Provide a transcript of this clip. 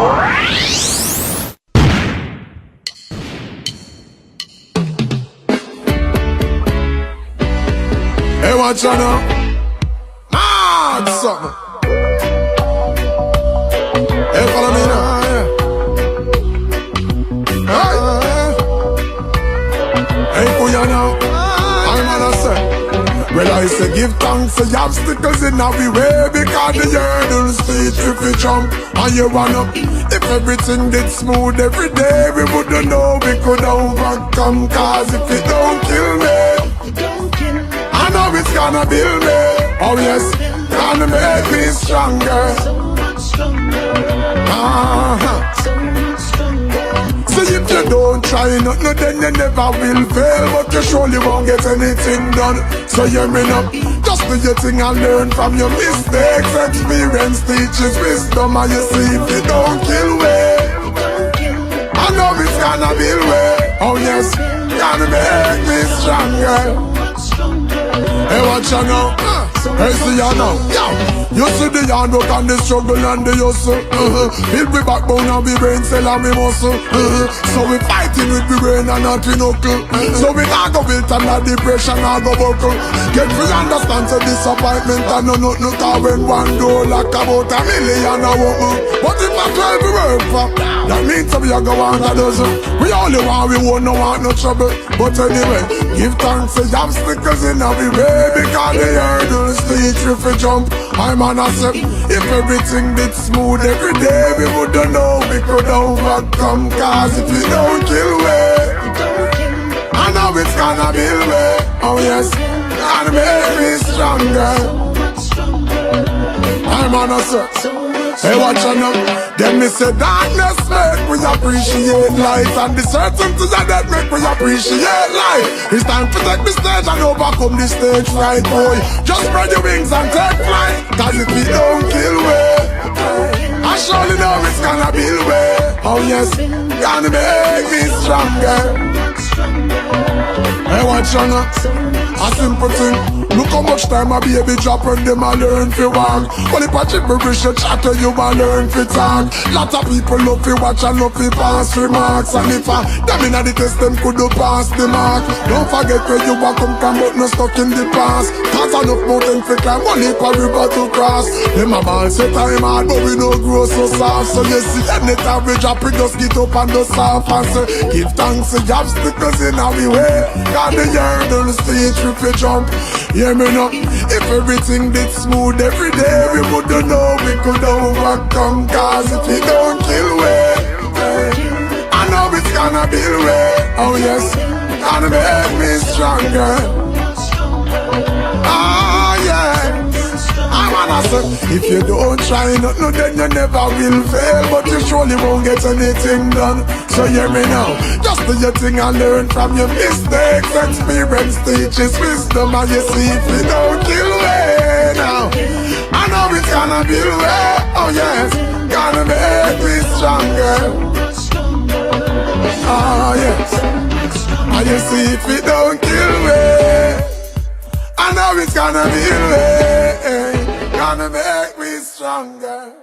Hey, watch out now. Mad something. Hey, follow me now. Hey, Kuya now. I'm on a set. Well, I say give thanks for the obstacles in our way, because the hurdles feet if we jump and you run up. If everything did smooth every day, we wouldn't know we could overcome. Cause if it don't kill me, I know it's gonna build me. Oh yes, gonna make me stronger. So if you don't try nothing, then you never will fail. But you surely won't get anything done. So hear me now, just do your thing and learn from your mistakes. Experience teaches wisdom, and you see if you don't kill me, I know it's gonna build me. Oh yes, gonna make me stronger. Hey, watch you now. Hey, see ya now. You see the hard work and the struggle and the hustle. Build me backbone and we brain cell and we muscle. So we fighting with the brain and not with knuckle. So we not go build under depression and go buckle. Get free, understand so disappointment and no nothing. Cause when one door like about $1 million a woman. But if I 12 we work for, that means we are go on a dozen. We only want, we won't no want no trouble. But anyway, give thanks for the obstacles in our way, because the hurdles teach if we jump. I'm on a step. If everything did smooth every day, we wouldn't know we could overcome. Cause if we don't kill me, I know it's gonna build me. Oh yes, gonna make me stronger. I'm on a step. Hey, watch out now. Then me say darkness make we appreciate light, and the certainty of that make we appreciate life. It's time to take the stage and overcome the stage fright, boy. Just spread your wings and take flight. Cause if we don't kill we, I surely know it's gonna build we. Oh yes, gonna make me stronger. Hey, watch out now. A simple thing. Look how much time a baby drop when them a learn fi walk. Well, if a gibberish you chatter, you a learn fi talk. Lot of people love fi watch and love fi pass remarks. And if them inna the test, them could do pass the mark. Don't forget where you a come from, but no stuck in the past. Cause enough mountain fi climb, only for river to cross. Them a ball say time hard, but we no grow so soft. So you see anytime we drop, we just get up and do soft. And say, give thanks to the obstacles in our way. Cause the hurdles teach we fi jump. Hear me now, if everything did smooth every day, we wouldn't know we could overcome. Cause if we don't kill we, I know it's gonna build we. Oh yes, gonna make me stronger. Ah yeah, I'm on a set. If you don't try nothing, then you never will fail. But you surely won't get anything done. So hear me now, just do your thing and learn from your mistakes. Experience teaches wisdom, and you see if you don't kill me now, I know it's gonna be way. Oh yes, gonna make me stronger. Oh yes, and you see if you don't kill me, I know it's gonna be way. Gonna make me stronger.